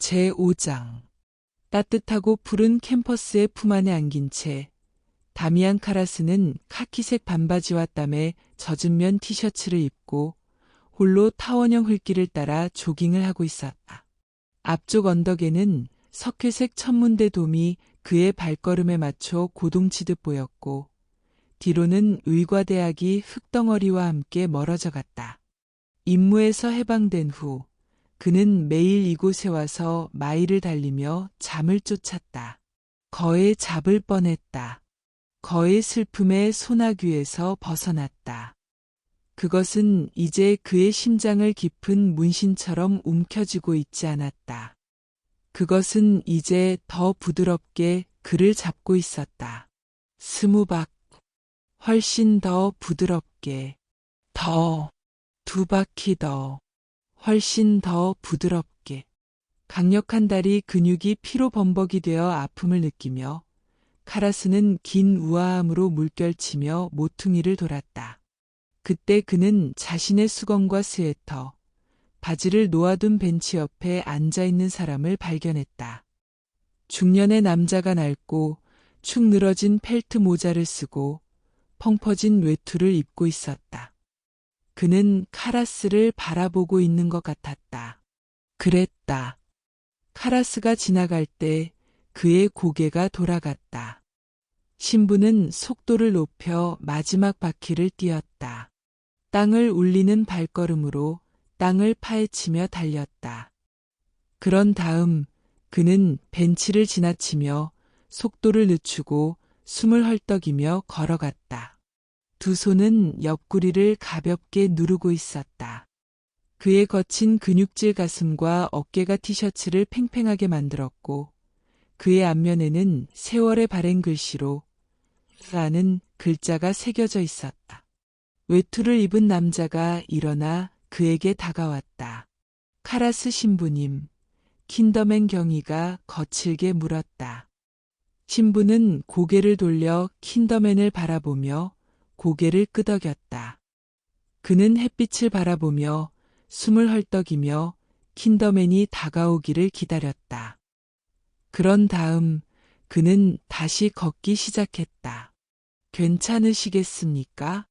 제5장. 따뜻하고 푸른 캠퍼스의 품 안에 안긴 채 다미안 카라스는 카키색 반바지와 땀에 젖은 면 티셔츠를 입고 홀로 타원형 흙길을 따라 조깅을 하고 있었다. 앞쪽 언덕에는 석회색 천문대 돔이 그의 발걸음에 맞춰 고동치듯 보였고 뒤로는 의과대학이 흙덩어리와 함께 멀어져 갔다. 임무에서 해방된 후 그는 매일 이곳에 와서 마일을 달리며 잠을 쫓았다. 거의 잡을 뻔했다. 거의 슬픔의 소나귀에서 벗어났다. 그것은 이제 그의 심장을 깊은 문신처럼 움켜쥐고 있지 않았다. 그것은 이제 더 부드럽게 그를 잡고 있었다. 20박, 훨씬 더 부드럽게, 더, 2바퀴 더, 훨씬 더 부드럽게. 강력한 다리 근육이 피로 범벅이 되어 아픔을 느끼며 카라스는 긴 우아함으로 물결치며 모퉁이를 돌았다. 그때 그는 자신의 수건과 스웨터, 바지를 놓아둔 벤치 옆에 앉아있는 사람을 발견했다. 중년의 남자가 낡고 축 늘어진 펠트 모자를 쓰고 펑퍼진 외투를 입고 있었다. 그는 카라스를 바라보고 있는 것 같았다. 그랬다. 카라스가 지나갈 때 그의 고개가 돌아갔다. 신부는 속도를 높여 마지막 바퀴를 뛰었다. 땅을 울리는 발걸음으로 땅을 파헤치며 달렸다. 그런 다음 그는 벤치를 지나치며 속도를 늦추고 숨을 헐떡이며 걸어갔다. 두 손은 옆구리를 가볍게 누르고 있었다. 그의 거친 근육질 가슴과 어깨가 티셔츠를 팽팽하게 만들었고 그의 앞면에는 세월의 바랜 글씨로 라는 글자가 새겨져 있었다. 외투를 입은 남자가 일어나 그에게 다가왔다. 카라스 신부님, 킨더맨 경위가 거칠게 물었다. 신부는 고개를 돌려 킨더맨을 바라보며 고개를 끄덕였다. 그는 햇빛을 바라보며 숨을 헐떡이며 킨더맨이 다가오기를 기다렸다. 그런 다음 그는 다시 걷기 시작했다. 괜찮으시겠습니까?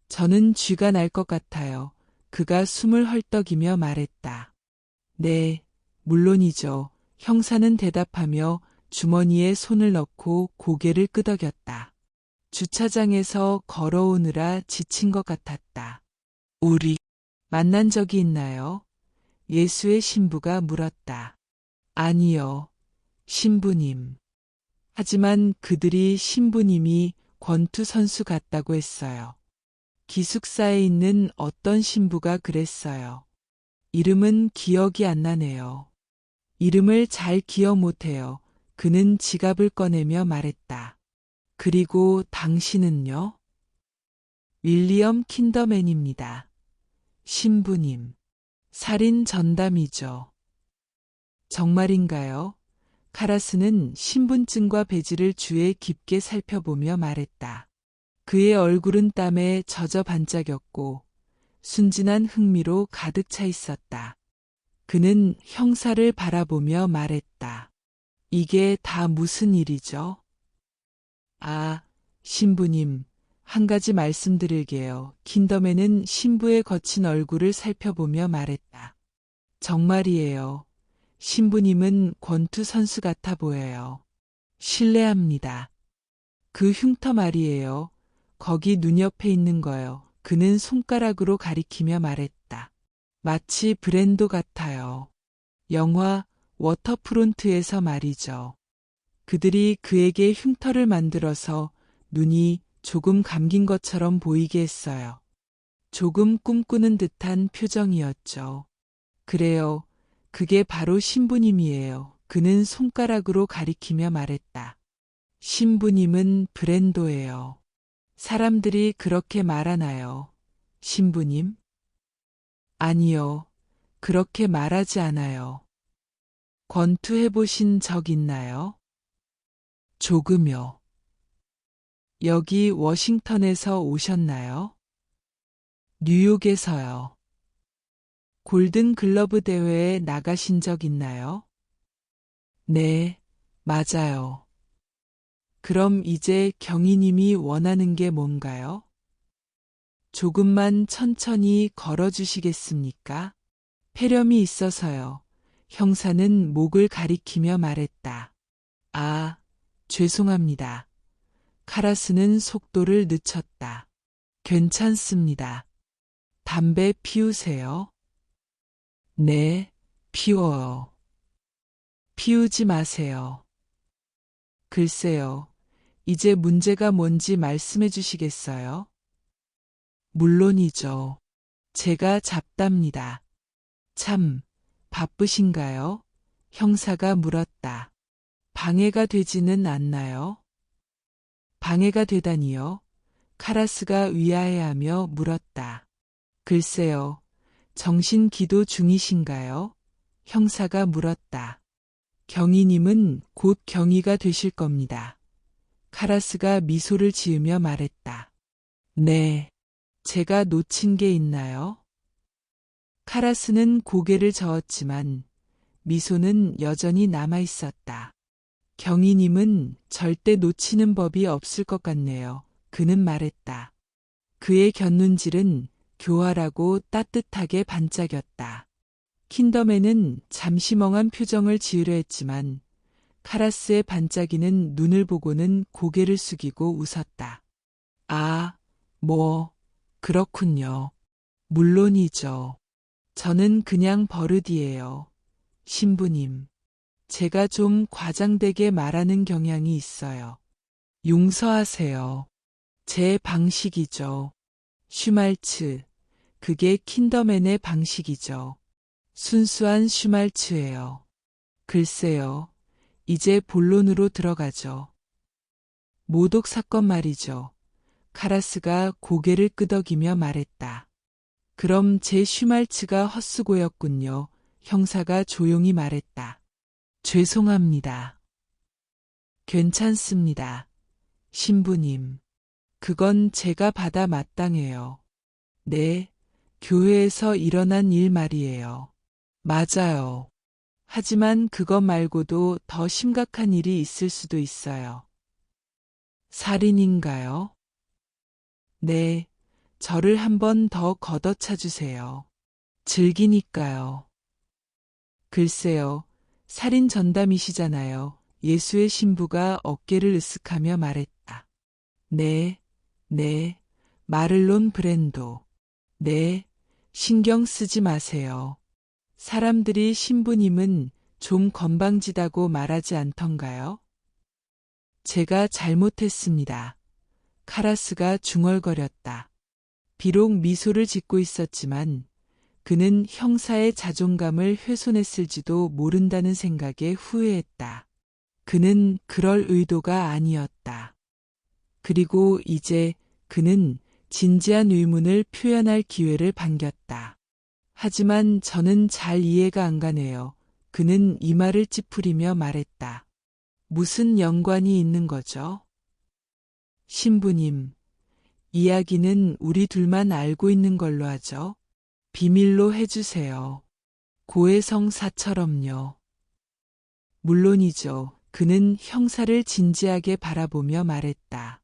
저는 쥐가 날 것 같아요. 그가 숨을 헐떡이며 말했다. 네, 물론이죠. 형사는 대답하며 주머니에 손을 넣고 고개를 끄덕였다. 주차장에서 걸어오느라 지친 것 같았다. 우리 만난 적이 있나요? 예수의 신부가 물었다. 아니요, 신부님. 하지만 그들이 신부님이 권투 선수 같다고 했어요. 기숙사에 있는 어떤 신부가 그랬어요. 이름은 기억이 안 나네요. 이름을 잘 기억 못해요. 그는 지갑을 꺼내며 말했다. 그리고 당신은요? 윌리엄 킨더맨입니다. 신부님. 살인 전담이죠. 정말인가요? 카라스는 신분증과 배지를 주에 깊게 살펴보며 말했다. 그의 얼굴은 땀에 젖어 반짝였고 순진한 흥미로 가득 차 있었다. 그는 형사를 바라보며 말했다. 이게 다 무슨 일이죠? 아, 신부님, 한 가지 말씀드릴게요. 킨더맨은 신부의 거친 얼굴을 살펴보며 말했다. 정말이에요. 신부님은 권투 선수 같아 보여요. 실례합니다. 그 흉터 말이에요. 거기 눈 옆에 있는 거요. 그는 손가락으로 가리키며 말했다. 마치 브랜도 같아요. 영화 워터프론트에서 말이죠. 그들이 그에게 흉터를 만들어서 눈이 조금 감긴 것처럼 보이게 했어요. 조금 꿈꾸는 듯한 표정이었죠. 그래요. 그게 바로 신부님이에요. 그는 손가락으로 가리키며 말했다. 신부님은 브랜도예요. 사람들이 그렇게 말하나요? 신부님? 아니요. 그렇게 말하지 않아요. 권투해보신 적 있나요? 조금요. 여기 워싱턴에서 오셨나요? 뉴욕에서요. 골든 글러브 대회에 나가신 적 있나요? 네, 맞아요. 그럼 이제 경희님이 원하는 게 뭔가요? 조금만 천천히 걸어주시겠습니까? 폐렴이 있어서요. 형사는 목을 가리키며 말했다. 아, 죄송합니다. 카라스는 속도를 늦췄다. 괜찮습니다. 담배 피우세요? 네, 피워요. 피우지 마세요. 글쎄요. 이제 문제가 뭔지 말씀해 주시겠어요? 물론이죠. 제가 잡답니다. 참, 바쁘신가요? 형사가 물었다. 방해가 되지는 않나요? 방해가 되다니요? 카라스가 의아해하며 물었다. 글쎄요. 정신 기도 중이신가요? 형사가 물었다. 경희님은 곧 경희가 되실 겁니다. 카라스가 미소를 지으며 말했다. 네. 제가 놓친 게 있나요? 카라스는 고개를 저었지만 미소는 여전히 남아 있었다. 경희님은 절대 놓치는 법이 없을 것 같네요. 그는 말했다. 그의 곁눈질은 교활하고 따뜻하게 반짝였다. 킨덤에는 잠시 멍한 표정을 지으려 했지만 카라스의 반짝이는 눈을 보고는 고개를 숙이고 웃었다. 아, 뭐, 그렇군요. 물론이죠. 저는 그냥 버릇이에요. 신부님. 제가 좀 과장되게 말하는 경향이 있어요. 용서하세요. 제 방식이죠. 슈말츠. 그게 킨더맨의 방식이죠. 순수한 슈말츠예요. 글쎄요. 이제 본론으로 들어가죠. 모독 사건 말이죠. 카라스가 고개를 끄덕이며 말했다. 그럼 제 슈말츠가 헛수고였군요. 형사가 조용히 말했다. 죄송합니다. 괜찮습니다. 신부님. 그건 제가 받아 마땅해요. 네, 교회에서 일어난 일 말이에요. 맞아요. 하지만 그것 말고도 더 심각한 일이 있을 수도 있어요. 살인인가요? 네, 저를 한 번 더 걷어차 주세요. 즐기니까요. 글쎄요, 살인 전담이시잖아요. 예수의 신부가 어깨를 으쓱하며 말했다. 네, 네, 마를론 브랜도. 네, 신경 쓰지 마세요. 사람들이 신부님은 좀 건방지다고 말하지 않던가요? 제가 잘못했습니다. 카라스가 중얼거렸다. 비록 미소를 짓고 있었지만 그는 형사의 자존감을 훼손했을지도 모른다는 생각에 후회했다. 그는 그럴 의도가 아니었다. 그리고 이제 그는 진지한 의문을 표현할 기회를 반겼다. 하지만 저는 잘 이해가 안 가네요. 그는 이마를 찌푸리며 말했다. 무슨 연관이 있는 거죠? 신부님, 이야기는 우리 둘만 알고 있는 걸로 하죠. 비밀로 해주세요. 고해성사처럼요. 물론이죠. 그는 형사를 진지하게 바라보며 말했다.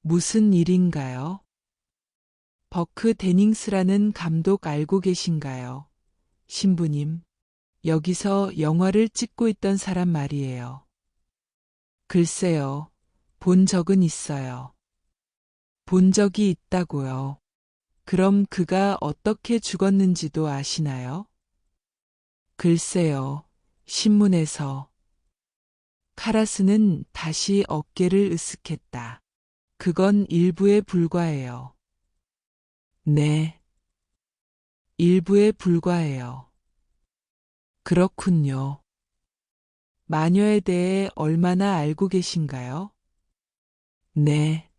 무슨 일인가요? 버크 데닝스라는 감독 알고 계신가요? 신부님, 여기서 영화를 찍고 있던 사람 말이에요. 글쎄요, 본 적은 있어요. 본 적이 있다고요. 그럼 그가 어떻게 죽었는지도 아시나요? 글쎄요, 신문에서. 카라스는 다시 어깨를 으쓱했다. 그건 일부에 불과해요. 네. 일부에 불과해요. 그렇군요. 마녀에 대해 얼마나 알고 계신가요? 네.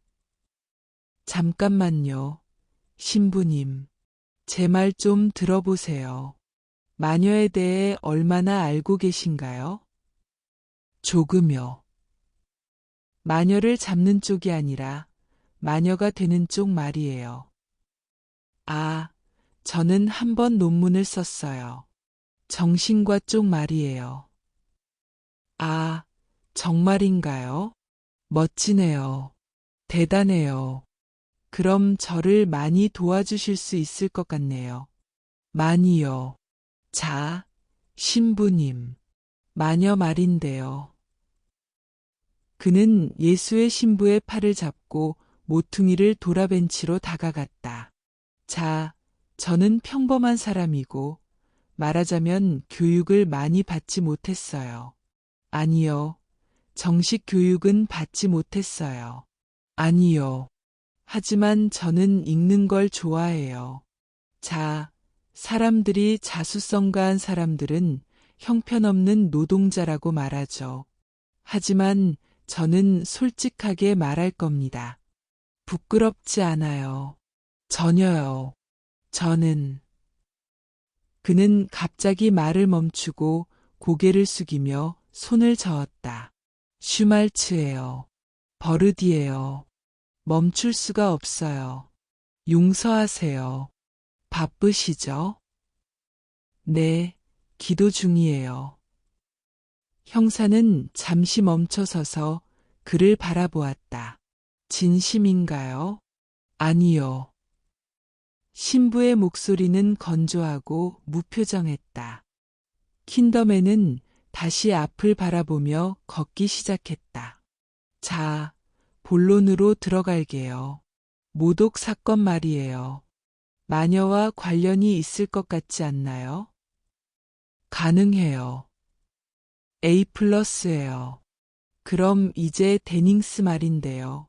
잠깐만요. 신부님. 제 말 좀 들어보세요. 마녀에 대해 얼마나 알고 계신가요? 조금요. 마녀를 잡는 쪽이 아니라 마녀가 되는 쪽 말이에요. 아, 저는 한 번 논문을 썼어요. 정신과 쪽 말이에요. 아, 정말인가요? 멋지네요. 대단해요. 그럼 저를 많이 도와주실 수 있을 것 같네요. 많이요. 자, 신부님. 마녀 말인데요. 그는 예수의 신부의 팔을 잡고 모퉁이를 돌아벤치로 다가갔다. 자, 저는 평범한 사람이고, 말하자면 교육을 많이 받지 못했어요. 아니요. 정식 교육은 받지 못했어요. 아니요. 하지만 저는 읽는 걸 좋아해요. 자, 사람들이 자수성가한 사람들은 형편없는 노동자라고 말하죠. 하지만 저는 솔직하게 말할 겁니다. 부끄럽지 않아요. 전혀요. 저는. 그는 갑자기 말을 멈추고 고개를 숙이며 손을 저었다. 슈말츠예요. 버르디예요. 멈출 수가 없어요. 용서하세요. 바쁘시죠? 네, 기도 중이에요. 형사는 잠시 멈춰서서 그를 바라보았다. 진심인가요? 아니요. 신부의 목소리는 건조하고 무표정했다. 킨덤에는 다시 앞을 바라보며 걷기 시작했다. 자, 본론으로 들어갈게요. 모독 사건 말이에요. 마녀와 관련이 있을 것 같지 않나요? 가능해요. A+예요. 그럼 이제 데닝스 말인데요.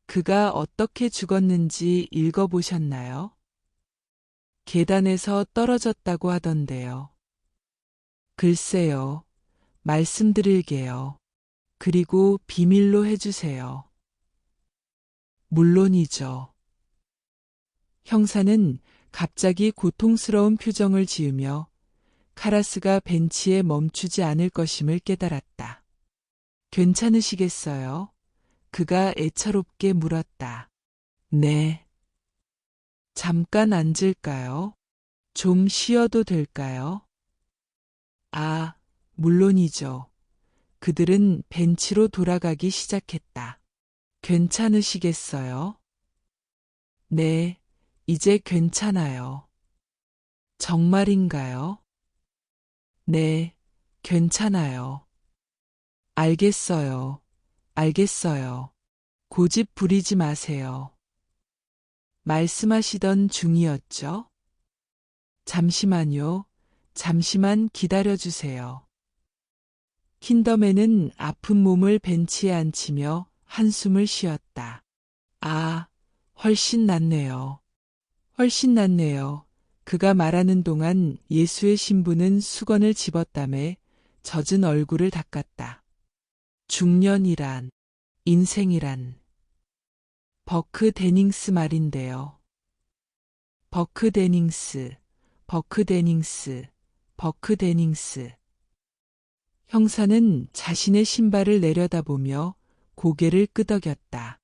그가 어떻게 죽었는지 읽어보셨나요? 계단에서 떨어졌다고 하던데요. 글쎄요. 말씀드릴게요. 그리고 비밀로 해주세요. 물론이죠. 형사는 갑자기 고통스러운 표정을 지으며 카라스가 벤치에 멈추지 않을 것임을 깨달았다. 괜찮으시겠어요? 그가 애처롭게 물었다. 네. 잠깐 앉을까요? 좀 쉬어도 될까요? 아, 물론이죠. 그들은 벤치로 돌아가기 시작했다. 괜찮으시겠어요? 네, 이제 괜찮아요. 정말인가요? 네, 괜찮아요. 알겠어요. 알겠어요. 고집 부리지 마세요. 말씀하시던 중이었죠? 잠시만요. 잠시만 기다려주세요. 킨덤에는 아픈 몸을 벤치에 앉히며 한숨을 쉬었다. 아, 훨씬 낫네요. 훨씬 낫네요. 그가 말하는 동안 예수의 신부는 수건을 집었다매 젖은 얼굴을 닦았다. 중년이란, 인생이란. 버크 데닝스 말인데요. 버크 데닝스, 버크 데닝스, 버크 데닝스. 형사는 자신의 신발을 내려다보며 고개를 끄덕였다.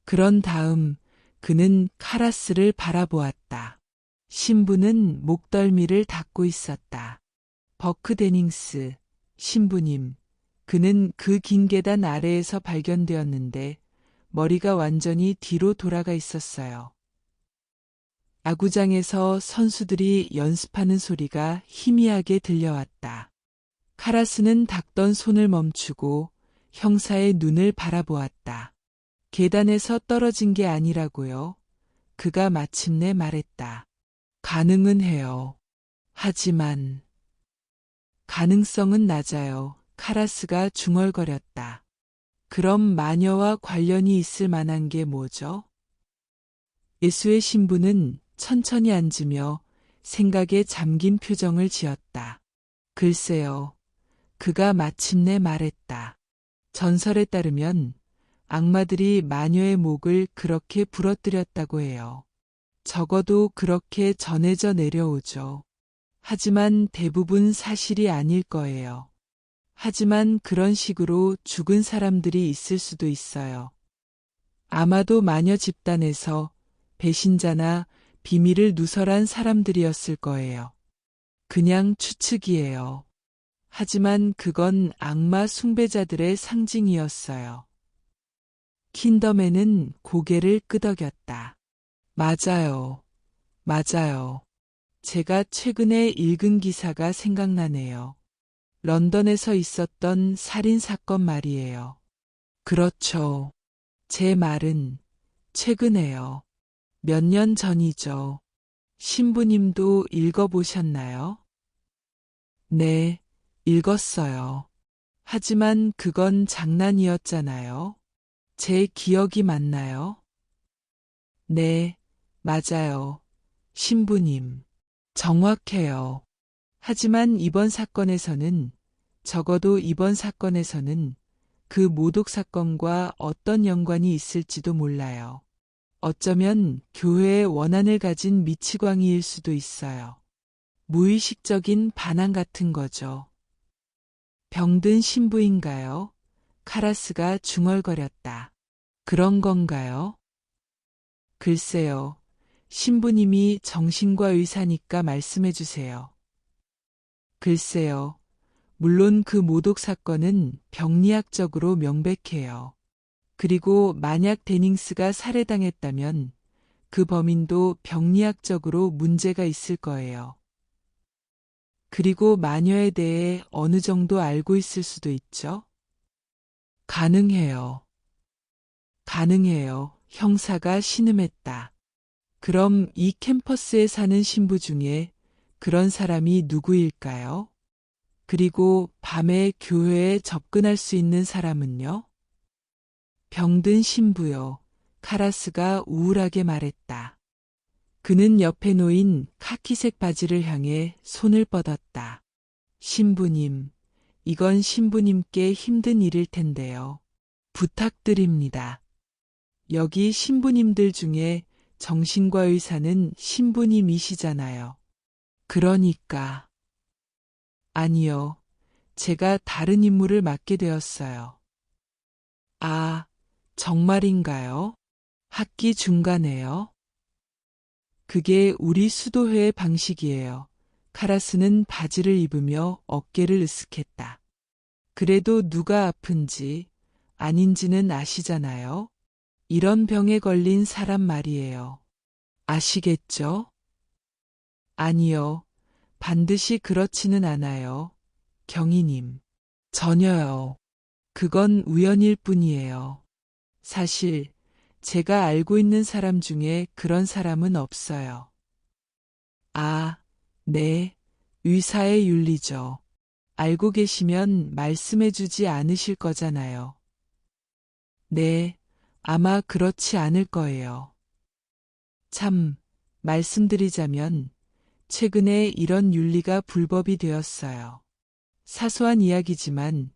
그런 다음 그는 카라스를 바라보았다. 신부는 목덜미를 닫고 있었다. 버크 데닝스, 신부님. 그는 그 긴 계단 아래에서 발견되었는데 머리가 완전히 뒤로 돌아가 있었어요. 야구장에서 선수들이 연습하는 소리가 희미하게 들려왔다. 카라스는 닦던 손을 멈추고 형사의 눈을 바라보았다. 계단에서 떨어진 게 아니라고요. 그가 마침내 말했다. 가능은 해요. 하지만 가능성은 낮아요. 카라스가 중얼거렸다. 그럼 마녀와 관련이 있을 만한 게 뭐죠? 예수의 신부는 천천히 앉으며 생각에 잠긴 표정을 지었다. 글쎄요. 그가 마침내 말했다. 전설에 따르면 악마들이 마녀의 목을 그렇게 부러뜨렸다고 해요. 적어도 그렇게 전해져 내려오죠. 하지만 대부분 사실이 아닐 거예요. 하지만 그런 식으로 죽은 사람들이 있을 수도 있어요. 아마도 마녀 집단에서 배신자나 비밀을 누설한 사람들이었을 거예요. 그냥 추측이에요. 하지만 그건 악마 숭배자들의 상징이었어요. 킨더맨은 고개를 끄덕였다. 맞아요. 맞아요. 제가 최근에 읽은 기사가 생각나네요. 런던에서 있었던 살인 사건 말이에요. 그렇죠. 제 말은 최근에요. 몇 년 전이죠. 신부님도 읽어보셨나요? 네, 읽었어요. 하지만 그건 장난이었잖아요. 제 기억이 맞나요? 네, 맞아요. 신부님. 정확해요. 하지만 이번 사건에서는, 적어도 이번 사건에서는 그 모독 사건과 어떤 연관이 있을지도 몰라요. 어쩌면 교회의 원한을 가진 미치광이일 수도 있어요. 무의식적인 반항 같은 거죠. 병든 신부인가요? 카라스가 중얼거렸다. 그런 건가요? 글쎄요. 신부님이 정신과 의사니까 말씀해 주세요. 글쎄요. 물론 그 모독 사건은 병리학적으로 명백해요. 그리고 만약 데닝스가 살해당했다면 그 범인도 병리학적으로 문제가 있을 거예요. 그리고 마녀에 대해 어느 정도 알고 있을 수도 있죠? 가능해요. 가능해요. 형사가 신음했다. 그럼 이 캠퍼스에 사는 신부 중에 그런 사람이 누구일까요? 그리고 밤에 교회에 접근할 수 있는 사람은요? 병든 신부요. 카라스가 우울하게 말했다. 그는 옆에 놓인 카키색 바지를 향해 손을 뻗었다. 신부님, 이건 신부님께 힘든 일일 텐데요. 부탁드립니다. 여기 신부님들 중에 정신과 의사는 신부님이시잖아요. 그러니까. 아니요. 제가 다른 임무를 맡게 되었어요. 아, 정말인가요? 학기 중간에요? 그게 우리 수도회의 방식이에요. 카라스는 바지를 입으며 어깨를 으쓱했다. 그래도 누가 아픈지 아닌지는 아시잖아요. 이런 병에 걸린 사람 말이에요. 아시겠죠? 아니요. 반드시 그렇지는 않아요. 경위님. 전혀요. 그건 우연일 뿐이에요. 사실 제가 알고 있는 사람 중에 그런 사람은 없어요. 아, 네. 의사의 윤리죠. 알고 계시면 말씀해 주지 않으실 거잖아요. 네, 아마 그렇지 않을 거예요. 참, 말씀드리자면, 최근에 이런 윤리가 불법이 되었어요. 사소한 이야기지만,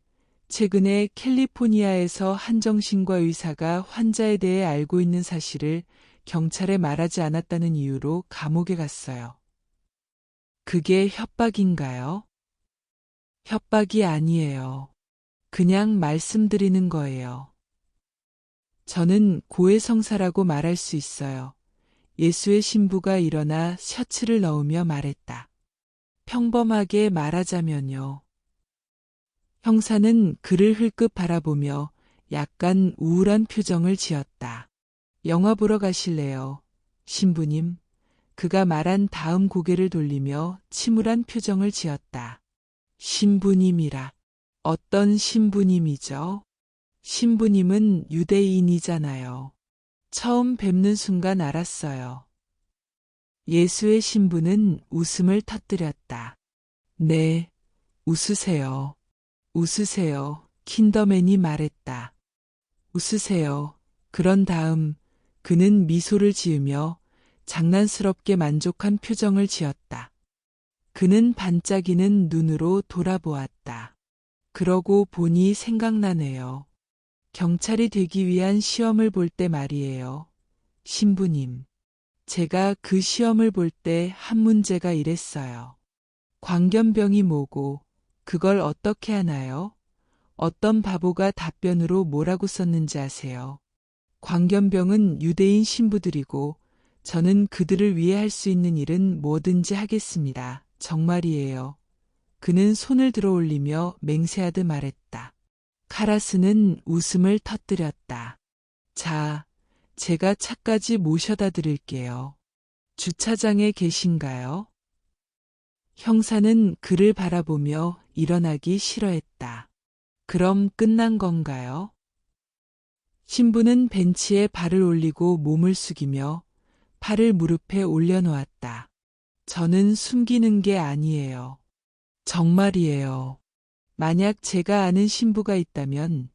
최근에 캘리포니아에서 한 정신과 의사가 환자에 대해 알고 있는 사실을 경찰에 말하지 않았다는 이유로 감옥에 갔어요. 그게 협박인가요? 협박이 아니에요. 그냥 말씀드리는 거예요. 저는 고해성사라고 말할 수 있어요. 예수의 신부가 일어나 셔츠를 넣으며 말했다. 평범하게 말하자면요. 형사는 그를 흘끗 바라보며 약간 우울한 표정을 지었다. 영화 보러 가실래요? 신부님. 그가 말한 다음 고개를 돌리며 침울한 표정을 지었다. 신부님이라. 어떤 신부님이죠? 신부님은 유대인이잖아요. 처음 뵙는 순간 알았어요. 예수의 신부는 웃음을 터뜨렸다. 네, 웃으세요. 웃으세요. 킨더맨이 말했다. 웃으세요. 그런 다음 그는 미소를 지으며 장난스럽게 만족한 표정을 지었다. 그는 반짝이는 눈으로 돌아보았다. 그러고 보니 생각나네요. 경찰이 되기 위한 시험을 볼 때 말이에요. 신부님. 제가 그 시험을 볼 때 한 문제가 이랬어요. 광견병이 뭐고 그걸 어떻게 하나요? 어떤 바보가 답변으로 뭐라고 썼는지 아세요? 광견병은 유대인 신부들이고 저는 그들을 위해 할 수 있는 일은 뭐든지 하겠습니다. 정말이에요. 그는 손을 들어 올리며 맹세하듯 말했다. 카라스는 웃음을 터뜨렸다. 자, 제가 차까지 모셔다 드릴게요. 주차장에 계신가요? 형사는 그를 바라보며 일어나기 싫어했다. 그럼 끝난 건가요? 신부는 벤치에 발을 올리고 몸을 숙이며 팔을 무릎에 올려놓았다. 저는 숨기는 게 아니에요. 정말이에요. 만약 제가 아는 신부가 있다면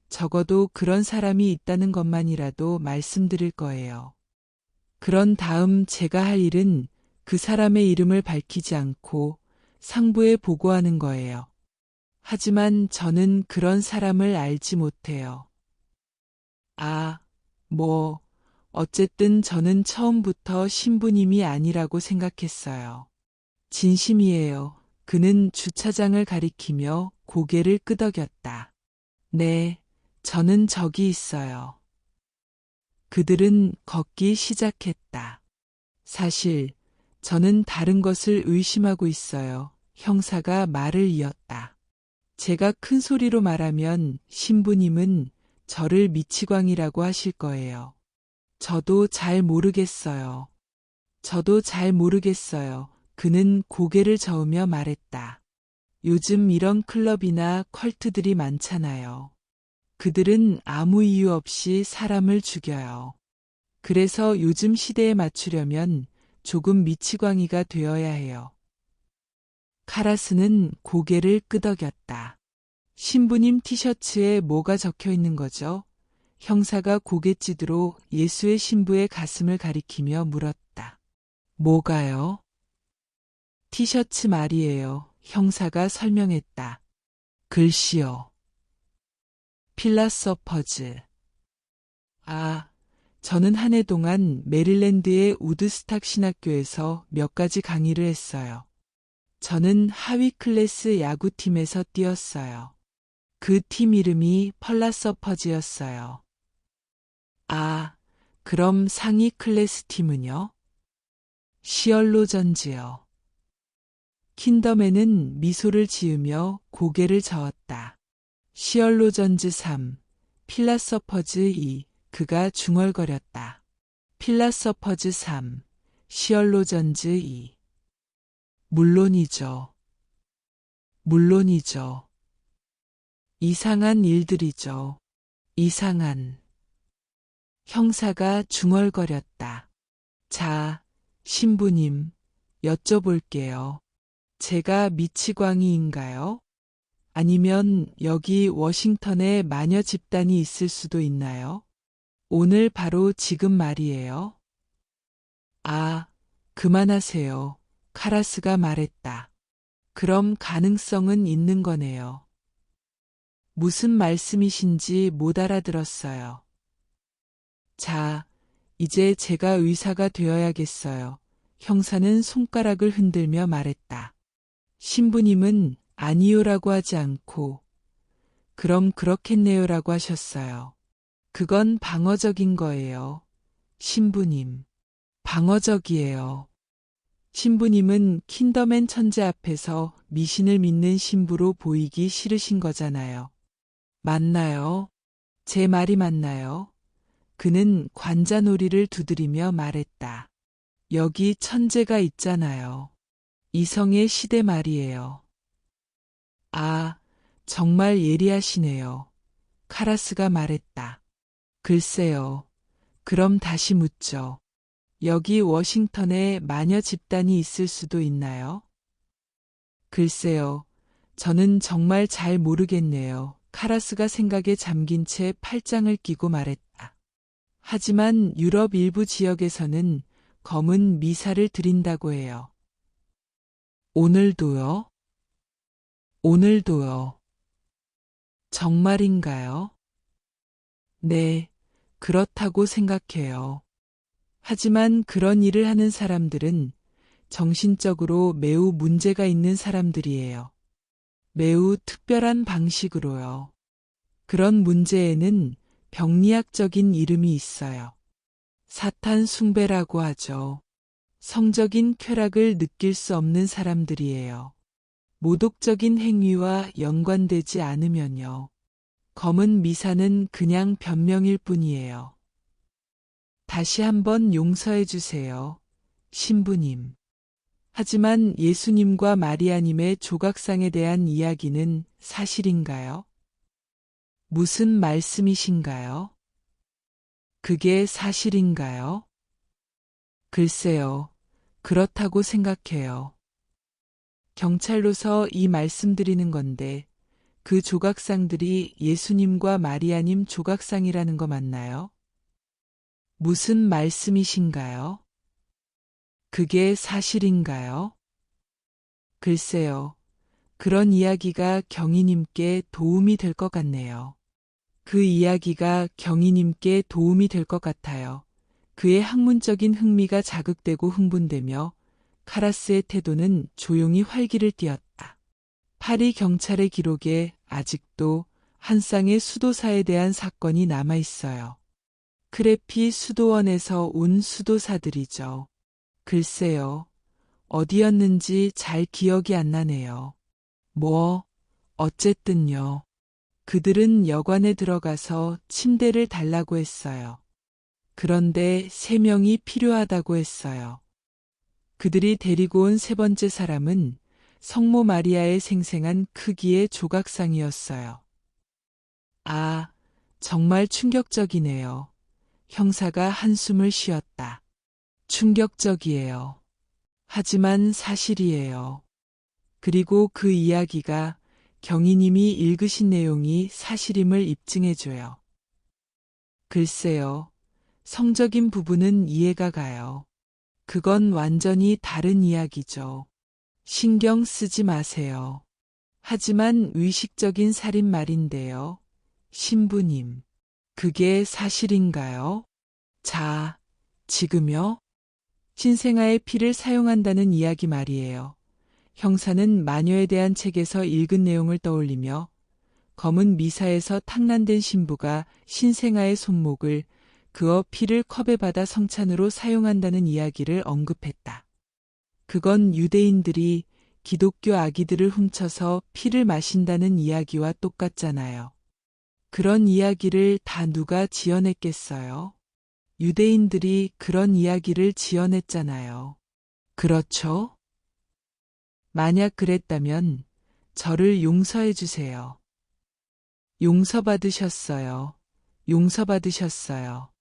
적어도 그런 사람이 있다는 것만이라도 말씀드릴 거예요. 그런 다음 제가 할 일은 그 사람의 이름을 밝히지 않고 상부에 보고하는 거예요. 하지만 저는 그런 사람을 알지 못해요. 아, 어쨌든 저는 처음부터 신부님이 아니라고 생각했어요. 진심이에요. 그는 주차장을 가리키며 고개를 끄덕였다. 네, 저는 저기 있어요. 그들은 걷기 시작했다. 사실 저는 다른 것을 의심하고 있어요. 형사가 말을 이었다. 제가 큰 소리로 말하면 신부님은 저를 미치광이라고 하실 거예요. 저도 잘 모르겠어요. 저도 잘 모르겠어요. 그는 고개를 저으며 말했다. 요즘 이런 클럽이나 컬트들이 많잖아요. 그들은 아무 이유 없이 사람을 죽여요. 그래서 요즘 시대에 맞추려면 조금 미치광이가 되어야 해요. 카라스는 고개를 끄덕였다. 신부님 티셔츠에 뭐가 적혀 있는 거죠? 형사가 고갯짓으로 예수의 신부의 가슴을 가리키며 물었다. 뭐가요? 티셔츠 말이에요. 형사가 설명했다. 글씨요. 필라서퍼즈. 아, 저는 한 해 동안 메릴랜드의 우드스탁 신학교에서 몇 가지 강의를 했어요. 저는 하위 클래스 야구팀에서 뛰었어요. 그 팀 이름이 펄라서퍼즈였어요. 아, 그럼 상위 클래스 팀은요? 시얼로전즈요. 킨덤에는 미소를 지으며 고개를 저었다. 시얼로전즈 3, 필라서퍼즈 2, 그가 중얼거렸다. 필라서퍼즈 3, 시얼로전즈 2. 물론이죠. 물론이죠. 이상한 일들이죠. 이상한. 형사가 중얼거렸다. 자, 신부님, 여쭤볼게요. 제가 미치광이인가요? 아니면 여기 워싱턴에 마녀 집단이 있을 수도 있나요? 오늘 바로 지금 말이에요. 아, 그만하세요. 카라스가 말했다. 그럼 가능성은 있는 거네요. 무슨 말씀이신지 못 알아들었어요. 자, 이제 제가 의사가 되어야겠어요. 형사는 손가락을 흔들며 말했다. 신부님은 아니요라고 하지 않고 그럼 그렇겠네요라고 하셨어요. 그건 방어적인 거예요. 신부님. 방어적이에요. 신부님은 킨더맨 천재 앞에서 미신을 믿는 신부로 보이기 싫으신 거잖아요. 맞나요? 제 말이 맞나요? 그는 관자놀이를 두드리며 말했다. 여기 천재가 있잖아요. 이성의 시대 말이에요. 아, 정말 예리하시네요. 카라스가 말했다. 글쎄요. 그럼 다시 묻죠. 여기 워싱턴에 마녀 집단이 있을 수도 있나요? 글쎄요. 저는 정말 잘 모르겠네요. 카라스가 생각에 잠긴 채 팔짱을 끼고 말했다. 하지만 유럽 일부 지역에서는 검은 미사를 드린다고 해요. 오늘도요? 오늘도요. 정말인가요? 네, 그렇다고 생각해요. 하지만 그런 일을 하는 사람들은 정신적으로 매우 문제가 있는 사람들이에요. 매우 특별한 방식으로요. 그런 문제에는 병리학적인 이름이 있어요. 사탄 숭배라고 하죠. 성적인 쾌락을 느낄 수 없는 사람들이에요. 모독적인 행위와 연관되지 않으면요. 검은 미사는 그냥 변명일 뿐이에요. 다시 한번 용서해 주세요, 신부님. 하지만 예수님과 마리아님의 조각상에 대한 이야기는 사실인가요? 무슨 말씀이신가요? 그게 사실인가요? 글쎄요, 그렇다고 생각해요. 경찰로서 이 말씀드리는 건데, 그 조각상들이 예수님과 마리아님 조각상이라는 거 맞나요? 무슨 말씀이신가요? 그게 사실인가요? 글쎄요, 그런 이야기가 경희님께 도움이 될 것 같네요. 그 이야기가 경희님께 도움이 될 것 같아요. 그의 학문적인 흥미가 자극되고 흥분되며 카라스의 태도는 조용히 활기를 띠었다. 파리 경찰의 기록에 아직도 한 쌍의 수도사에 대한 사건이 남아 있어요. 크레피 수도원에서 온 수도사들이죠. 글쎄요, 어디였는지 잘 기억이 안 나네요. 어쨌든요. 그들은 여관에 들어가서 침대를 달라고 했어요. 그런데 3명이 필요하다고 했어요. 그들이 데리고 온 세 번째 사람은 성모 마리아의 생생한 크기의 조각상이었어요. 아, 정말 충격적이네요. 형사가 한숨을 쉬었다. 충격적이에요. 하지만 사실이에요. 그리고 그 이야기가 경희님이 읽으신 내용이 사실임을 입증해줘요. 글쎄요, 성적인 부분은 이해가 가요. 그건 완전히 다른 이야기죠. 신경 쓰지 마세요. 하지만 의식적인 살인 말인데요. 신부님, 그게 사실인가요? 자, 지금요? 신생아의 피를 사용한다는 이야기 말이에요. 형사는 마녀에 대한 책에서 읽은 내용을 떠올리며 검은 미사에서 탕란된 신부가 신생아의 손목을 그어 피를 컵에 받아 성찬으로 사용한다는 이야기를 언급했다. 그건 유대인들이 기독교 아기들을 훔쳐서 피를 마신다는 이야기와 똑같잖아요. 그런 이야기를 다 누가 지어냈겠어요? 유대인들이 그런 이야기를 지어냈잖아요. 그렇죠? 만약 그랬다면 저를 용서해 주세요. 용서받으셨어요. 용서받으셨어요.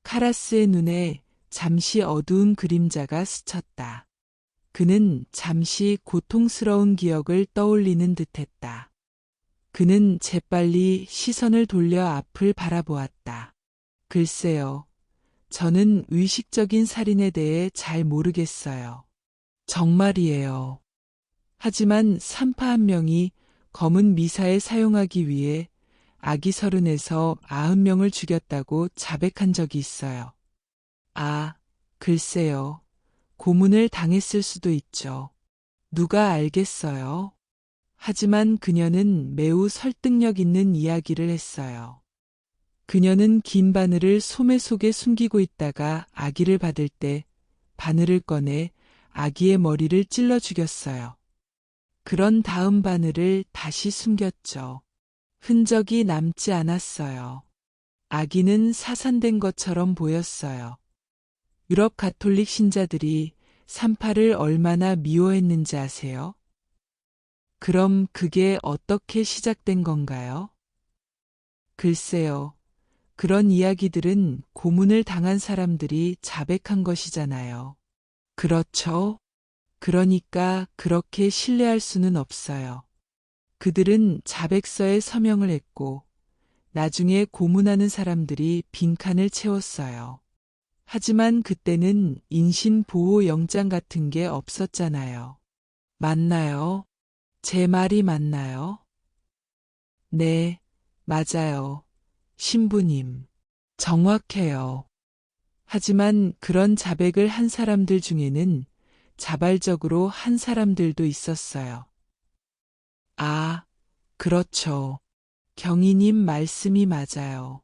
카라스의 눈에 잠시 어두운 그림자가 스쳤다. 그는 잠시 고통스러운 기억을 떠올리는 듯했다. 그는 재빨리 시선을 돌려 앞을 바라보았다. 글쎄요, 저는 의식적인 살인에 대해 잘 모르겠어요. 정말이에요. 하지만 산파 한 명이 검은 미사에 사용하기 위해 아기 30에서 90명을 죽였다고 자백한 적이 있어요. 아, 글쎄요. 고문을 당했을 수도 있죠. 누가 알겠어요. 하지만 그녀는 매우 설득력 있는 이야기를 했어요. 그녀는 긴 바늘을 소매 속에 숨기고 있다가 아기를 받을 때 바늘을 꺼내 아기의 머리를 찔러 죽였어요. 그런 다음 바늘을 다시 숨겼죠. 흔적이 남지 않았어요. 아기는 사산된 것처럼 보였어요. 유럽 가톨릭 신자들이 산파를 얼마나 미워했는지 아세요? 그럼 그게 어떻게 시작된 건가요? 글쎄요. 그런 이야기들은 고문을 당한 사람들이 자백한 것이잖아요. 그렇죠? 그러니까 그렇게 신뢰할 수는 없어요. 그들은 자백서에 서명을 했고, 나중에 고문하는 사람들이 빈칸을 채웠어요. 하지만 그때는 인신보호영장 같은 게 없었잖아요. 맞나요? 제 말이 맞나요? 네, 맞아요. 신부님. 정확해요. 하지만 그런 자백을 한 사람들 중에는 자발적으로 한 사람들도 있었어요. 아, 그렇죠. 경희님 말씀이 맞아요.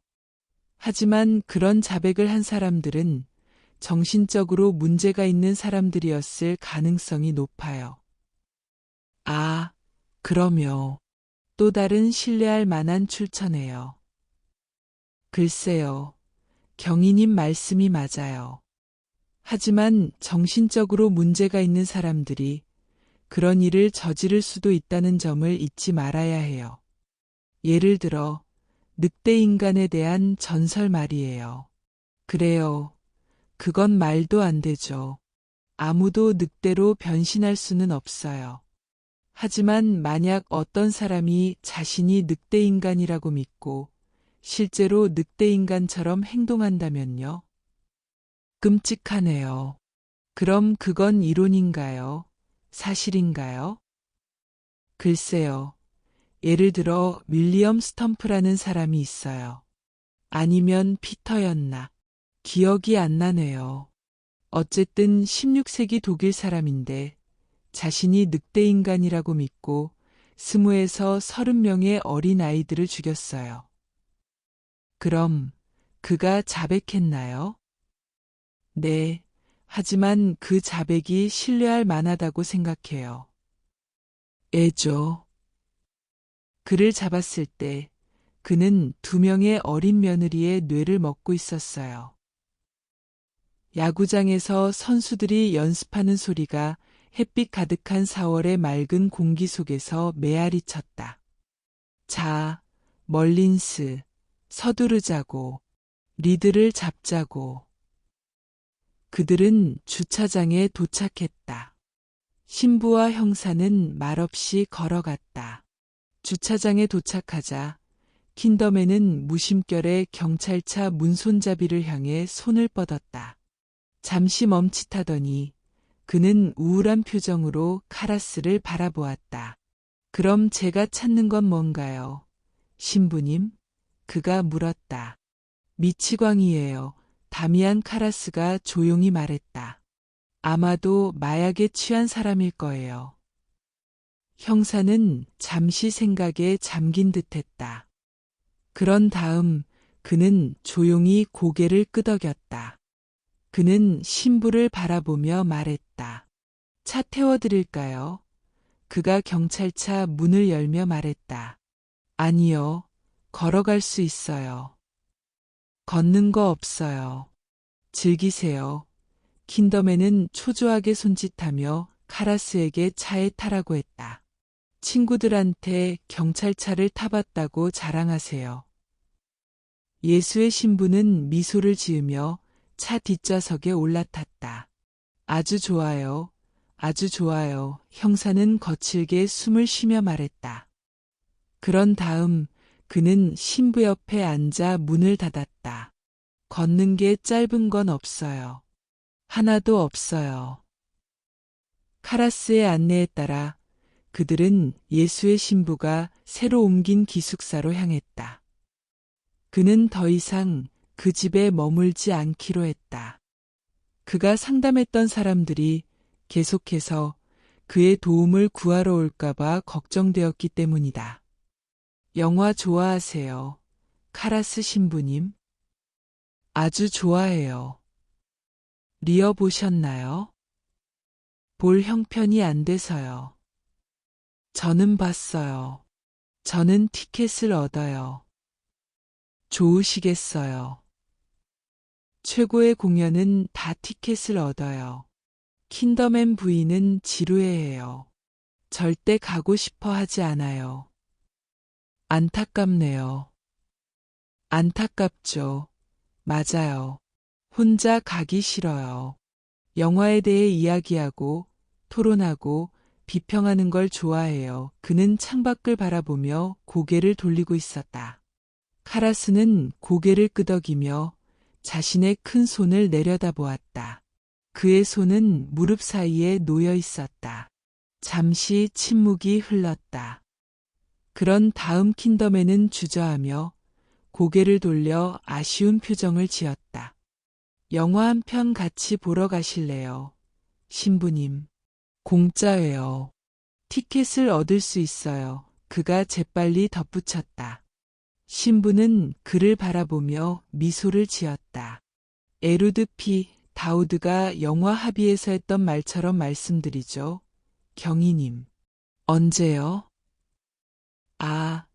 하지만 그런 자백을 한 사람들은 정신적으로 문제가 있는 사람들이었을 가능성이 높아요. 아, 그럼요. 또 다른 신뢰할 만한 출처네요. 글쎄요. 경위님 말씀이 맞아요. 하지만 정신적으로 문제가 있는 사람들이 그런 일을 저지를 수도 있다는 점을 잊지 말아야 해요. 예를 들어, 늑대 인간에 대한 전설 말이에요. 그래요. 그건 말도 안 되죠. 아무도 늑대로 변신할 수는 없어요. 하지만 만약 어떤 사람이 자신이 늑대 인간이라고 믿고 실제로 늑대 인간처럼 행동한다면요? 끔찍하네요. 그럼 그건 이론인가요? 사실인가요? 글쎄요. 예를 들어 윌리엄 스텀프라는 사람이 있어요. 아니면 피터였나? 기억이 안 나네요. 어쨌든 16세기 독일 사람인데 자신이 늑대 인간이라고 믿고 20에서 30명의 어린 아이들을 죽였어요. 그럼 그가 자백했나요? 네. 하지만 그 자백이 신뢰할 만하다고 생각해요. 애죠. 그를 잡았을 때 그는 2명의 어린 며느리의 뇌를 먹고 있었어요. 야구장에서 선수들이 연습하는 소리가 햇빛 가득한 4월의 맑은 공기 속에서 메아리 쳤다. 자, 멀린스, 서두르자고, 리드를 잡자고. 그들은 주차장에 도착했다. 신부와 형사는 말없이 걸어갔다. 주차장에 도착하자 킨덤에는 무심결에 경찰차 문손잡이를 향해 손을 뻗었다. 잠시 멈칫하더니 그는 우울한 표정으로 카라스를 바라보았다. 그럼 제가 찾는 건 뭔가요? 신부님? 그가 물었다. 미치광이에요. 다미안 카라스가 조용히 말했다. 아마도 마약에 취한 사람일 거예요. 형사는 잠시 생각에 잠긴 듯했다. 그런 다음 그는 조용히 고개를 끄덕였다. 그는 신부를 바라보며 말했다. 차 태워드릴까요? 그가 경찰차 문을 열며 말했다. 아니요, 걸어갈 수 있어요. 걷는 거 없어요. 즐기세요. 킨덤에는 초조하게 손짓하며 카라스에게 차에 타라고 했다. 친구들한테 경찰차를 타봤다고 자랑하세요. 예수의 신부는 미소를 지으며 차 뒷좌석에 올라탔다. 아주 좋아요. 아주 좋아요. 형사는 거칠게 숨을 쉬며 말했다. 그런 다음 그는 신부 옆에 앉아 문을 닫았다. 걷는 게 짧은 건 없어요. 하나도 없어요. 카라스의 안내에 따라 그들은 예수의 신부가 새로 옮긴 기숙사로 향했다. 그는 더 이상 그 집에 머물지 않기로 했다. 그가 상담했던 사람들이 계속해서 그의 도움을 구하러 올까봐 걱정되었기 때문이다. 영화 좋아하세요? 카라스 신부님? 아주 좋아해요. 리어 보셨나요? 볼 형편이 안 돼서요. 저는 봤어요. 저는 티켓을 얻어요. 좋으시겠어요. 최고의 공연은 다 티켓을 얻어요. 킨덤앤 부인은 지루해해요. 절대 가고 싶어 하지 않아요. 안타깝네요. 안타깝죠. 맞아요. 혼자 가기 싫어요. 영화에 대해 이야기하고 토론하고 비평하는 걸 좋아해요. 그는 창밖을 바라보며 고개를 돌리고 있었다. 카라스는 고개를 끄덕이며 자신의 큰 손을 내려다보았다. 그의 손은 무릎 사이에 놓여 있었다. 잠시 침묵이 흘렀다. 그런 다음 킨덤에는 주저하며 고개를 돌려 아쉬운 표정을 지었다. 영화 한 편 같이 보러 가실래요? 신부님. 공짜예요. 티켓을 얻을 수 있어요. 그가 재빨리 덧붙였다. 신부는 그를 바라보며 미소를 지었다. 에루드 피. 다우드가 영화 합의에서 했던 말처럼 말씀드리죠. 경위님. 언제요? 아,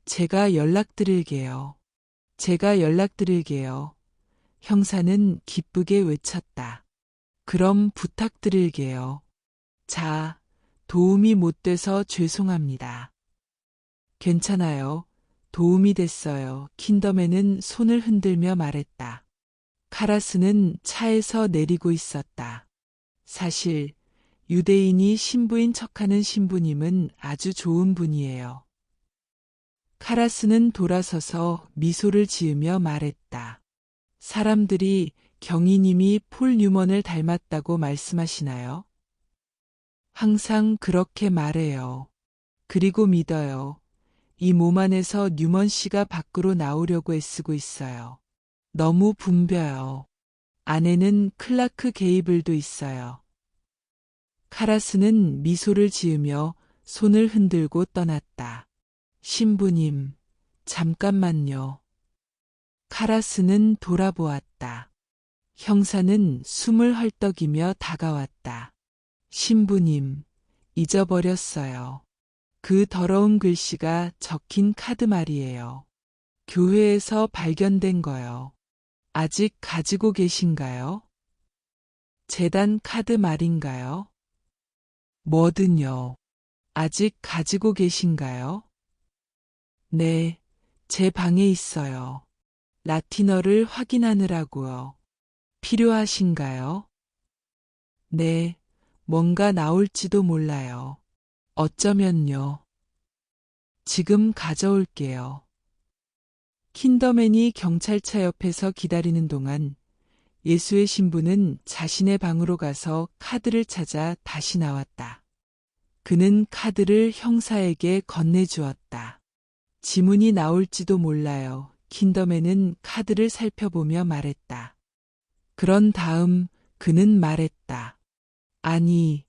제가 연락드릴게요. 제가 연락드릴게요. 형사는 기쁘게 외쳤다. 그럼 부탁드릴게요. 자, 도움이 못 돼서 죄송합니다. 괜찮아요. 도움이 됐어요. 킨덤에는 손을 흔들며 말했다. 카라스는 차에서 내리고 있었다. 사실 유대인이 신부인 척하는 신부님은 아주 좋은 분이에요. 카라스는 돌아서서 미소를 지으며 말했다. 사람들이 경희님이 폴 뉴먼을 닮았다고 말씀하시나요? 항상 그렇게 말해요. 그리고 믿어요. 이 몸 안에서 뉴먼 씨가 밖으로 나오려고 애쓰고 있어요. 너무 붐벼요. 안에는 클라크 게이블도 있어요. 카라스는 미소를 지으며 손을 흔들고 떠났다. 신부님, 잠깐만요. 카라스는 돌아보았다. 형사는 숨을 헐떡이며 다가왔다. 신부님, 잊어버렸어요. 그 더러운 글씨가 적힌 카드 말이에요. 교회에서 발견된 거요. 아직 가지고 계신가요? 재단 카드 말인가요? 뭐든요. 아직 가지고 계신가요? 네, 제 방에 있어요. 라틴어를 확인하느라고요. 필요하신가요? 네, 뭔가 나올지도 몰라요. 어쩌면요. 지금 가져올게요. 킨더맨이 경찰차 옆에서 기다리는 동안 예수의 신부는 자신의 방으로 가서 카드를 찾아 다시 나왔다. 그는 카드를 형사에게 건네주었다. 지문이 나올지도 몰라요. 킨더맨은 카드를 살펴보며 말했다. 그런 다음 그는 말했다. 아니,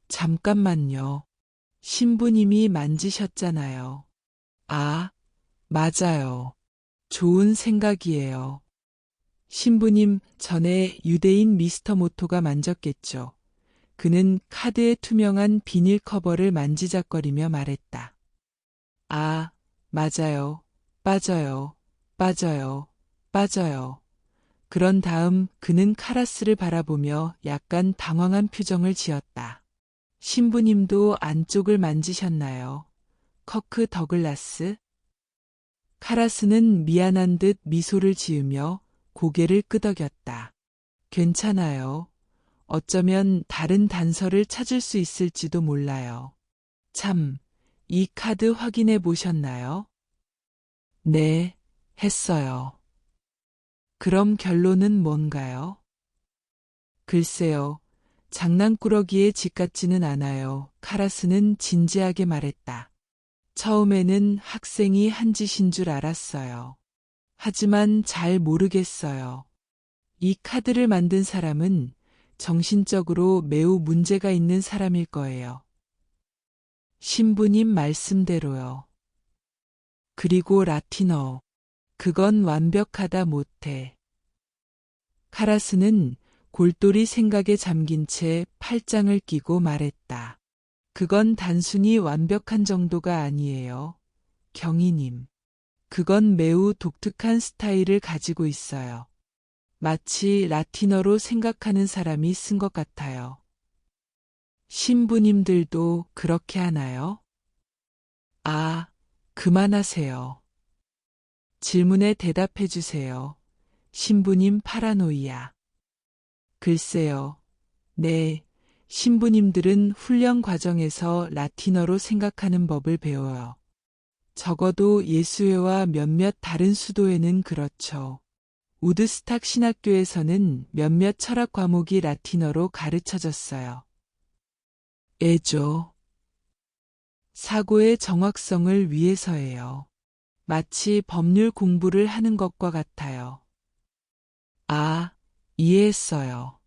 잠깐만요. 신부님이 만지셨잖아요. 아, 맞아요. 좋은 생각이에요. 신부님 전에 유대인 미스터 모토가 만졌겠죠. 그는 카드의 투명한 비닐 커버를 만지작거리며 말했다. 아, 맞아요. 빠져요. 빠져요. 빠져요. 그런 다음 그는 카라스를 바라보며 약간 당황한 표정을 지었다. 신부님도 안쪽을 만지셨나요? 커크 더글라스? 카라스는 미안한 듯 미소를 지으며 고개를 끄덕였다. 괜찮아요. 어쩌면 다른 단서를 찾을 수 있을지도 몰라요. 참, 이 카드 확인해 보셨나요? 네, 했어요. 그럼 결론은 뭔가요? 글쎄요. 장난꾸러기에 집 같지는 않아요. 카라스는 진지하게 말했다. 처음에는 학생이 한 짓인 줄 알았어요. 하지만 잘 모르겠어요. 이 카드를 만든 사람은 정신적으로 매우 문제가 있는 사람일 거예요. 신부님 말씀대로요. 그리고 라틴어. 그건 완벽하다 못해. 카라스는 골똘히 생각에 잠긴 채 팔짱을 끼고 말했다. 그건 단순히 완벽한 정도가 아니에요. 경희님. 그건 매우 독특한 스타일을 가지고 있어요. 마치 라틴어로 생각하는 사람이 쓴 것 같아요. 신부님들도 그렇게 하나요? 아, 그만하세요. 질문에 대답해 주세요. 신부님 파라노이아. 글쎄요. 네, 신부님들은 훈련 과정에서 라틴어로 생각하는 법을 배워요. 적어도 예수회와 몇몇 다른 수도에는 그렇죠. 우드스탁 신학교에서는 몇몇 철학 과목이 라틴어로 가르쳐졌어요. 애죠. 사고의 정확성을 위해서예요. 마치 법률 공부를 하는 것과 같아요. 아, 이해했어요.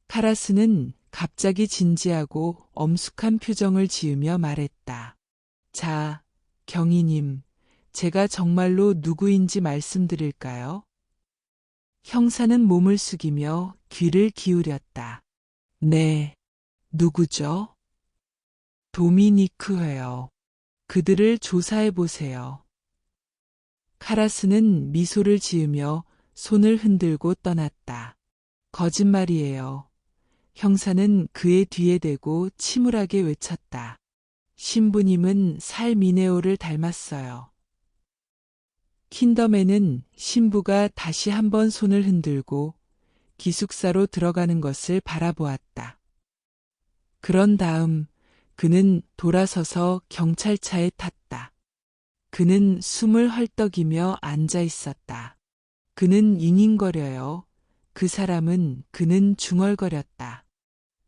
카라스는 갑자기 진지하고 엄숙한 표정을 지으며 말했다. 자, 경희님, 제가 정말로 누구인지 말씀드릴까요? 형사는 몸을 숙이며 귀를 기울였다. 네, 누구죠? 도미니크 회요. 그들을 조사해 보세요. 카라스는 미소를 지으며 손을 흔들고 떠났다. 거짓말이에요. 형사는 그의 뒤에 대고 침울하게 외쳤다. 신부님은 살 미네오를 닮았어요. 킨덤에는 신부가 다시 한번 손을 흔들고 기숙사로 들어가는 것을 바라보았다. 그런 다음 그는 돌아서서 경찰차에 탔다. 그는 숨을 헐떡이며 앉아 있었다. 그는 잉잉거려요. 그 사람은 그는 중얼거렸다.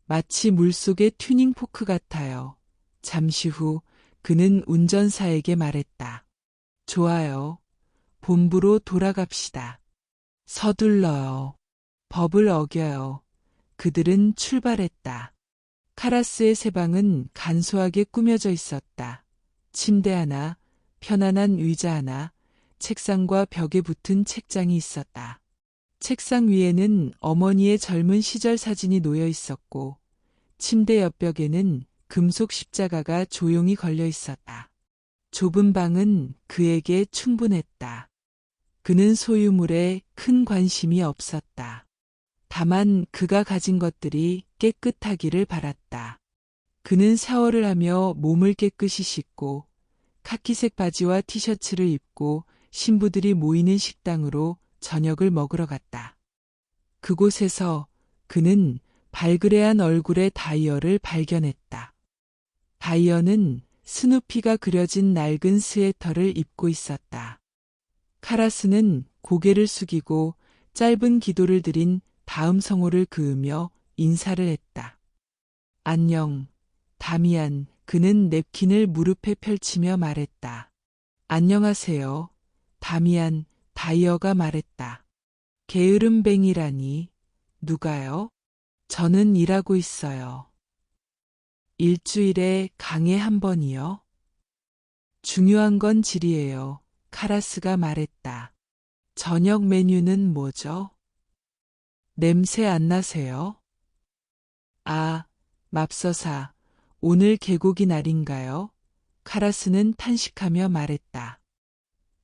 마치 물속의 튜닝포크 같아요. 잠시 후 그는 운전사에게 말했다. 좋아요. 본부로 돌아갑시다. 서둘러요. 법을 어겨요. 그들은 출발했다. 카라스의 새 방은 간소하게 꾸며져 있었다. 침대 하나, 편안한 의자 하나, 책상과 벽에 붙은 책장이 있었다. 책상 위에는 어머니의 젊은 시절 사진이 놓여 있었고, 침대 옆벽에는 금속 십자가가 조용히 걸려 있었다. 좁은 방은 그에게 충분했다. 그는 소유물에 큰 관심이 없었다. 다만 그가 가진 것들이 깨끗하기를 바랐다. 그는 샤워를 하며 몸을 깨끗이 씻고 카키색 바지와 티셔츠를 입고 신부들이 모이는 식당으로 저녁을 먹으러 갔다. 그곳에서 그는 발그레한 얼굴의 다이어를 발견했다. 다이어는 스누피가 그려진 낡은 스웨터를 입고 있었다. 카라스는 고개를 숙이고 짧은 기도를 드린 다음 성호를 그으며 인사를 했다. 안녕, 다미안. 그는 냅킨을 무릎에 펼치며 말했다. 안녕하세요, 다미안. 다이어가 말했다. 게으름뱅이라니. 누가요? 저는 일하고 있어요. 일주일에 강에 한 번이요? 중요한 건 질이에요. 카라스가 말했다. 저녁 메뉴는 뭐죠? 냄새 안 나세요? 아, 맙서사. 오늘 개고기 날인가요? 카라스는 탄식하며 말했다.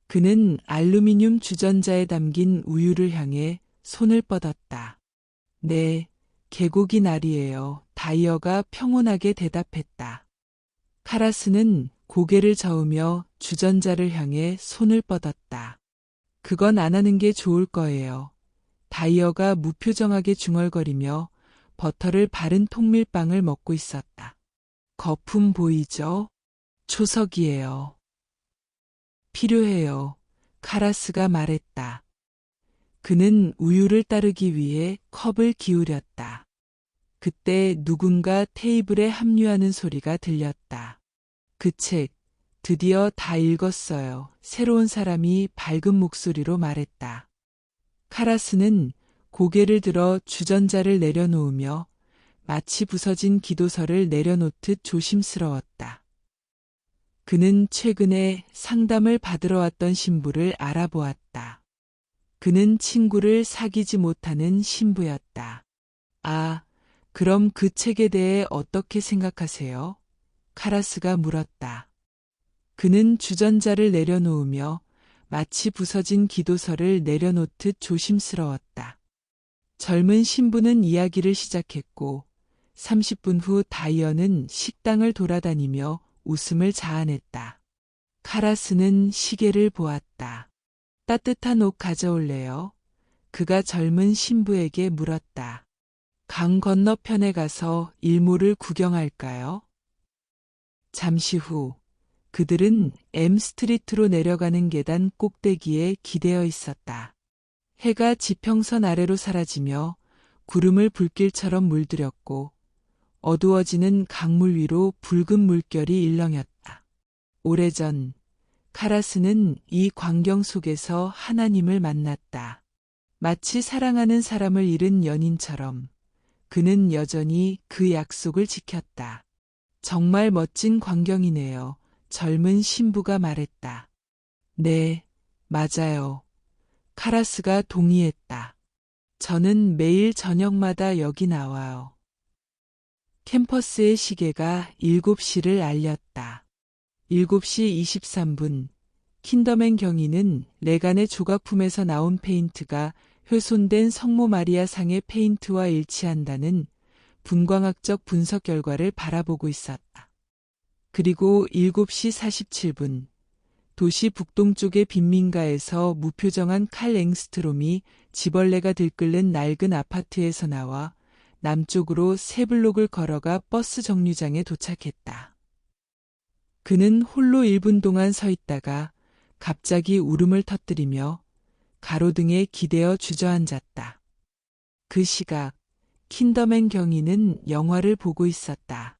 그는 알루미늄 주전자에 담긴 우유를 향해 손을 뻗었다. 네, 개고기 날이에요. 다이어가 평온하게 대답했다. 카라스는 고개를 저으며 주전자를 향해 손을 뻗었다. 그건 안 하는 게 좋을 거예요. 다이어가 무표정하게 중얼거리며 버터를 바른 통밀빵을 먹고 있었다. 거품 보이죠? 초석이에요. 필요해요. 카라스가 말했다. 그는 우유를 따르기 위해 컵을 기울였다. 그때 누군가 테이블에 합류하는 소리가 들렸다. 그 책, 드디어 다 읽었어요. 새로운 사람이 밝은 목소리로 말했다. 카라스는 고개를 들어 주전자를 내려놓으며 마치 부서진 기도서를 내려놓듯 조심스러웠다. 그는 최근에 상담을 받으러 왔던 신부를 알아보았다. 그는 친구를 사귀지 못하는 신부였다. 아, 그럼 그 책에 대해 어떻게 생각하세요? 카라스가 물었다. 그는 주전자를 내려놓으며 마치 부서진 기도서를 내려놓듯 조심스러웠다. 젊은 신부는 이야기를 시작했고 30분 후 다이어는 식당을 돌아다니며 웃음을 자아냈다. 카라스는 시계를 보았다. 따뜻한 옷 가져올래요? 그가 젊은 신부에게 물었다. 강 건너편에 가서 일몰을 구경할까요? 잠시 후 그들은 M 스트리트로 내려가는 계단 꼭대기에 기대어 있었다. 해가 지평선 아래로 사라지며 구름을 불길처럼 물들였고 어두워지는 강물 위로 붉은 물결이 일렁였다. 오래전 카라스는 이 광경 속에서 하나님을 만났다. 마치 사랑하는 사람을 잃은 연인처럼 그는 여전히 그 약속을 지켰다. 정말 멋진 광경이네요. 젊은 신부가 말했다. 네, 맞아요. 카라스가 동의했다. 저는 매일 저녁마다 여기 나와요. 캠퍼스의 시계가 7시를 알렸다. 7시 23분. 킨더맨 경위는 레간의 조각품에서 나온 페인트가 훼손된 성모 마리아 상의 페인트와 일치한다는 분광학적 분석 결과를 바라보고 있었다. 그리고 7시 47분. 도시 북동쪽의 빈민가에서 무표정한 칼 앵스트롬이 지벌레가 들끓는 낡은 아파트에서 나와 남쪽으로 3블록을 걸어가 버스 정류장에 도착했다. 그는 홀로 1분 동안 서 있다가 갑자기 울음을 터뜨리며 가로등에 기대어 주저앉았다. 그 시각 킨더맨 경위는 영화를 보고 있었다.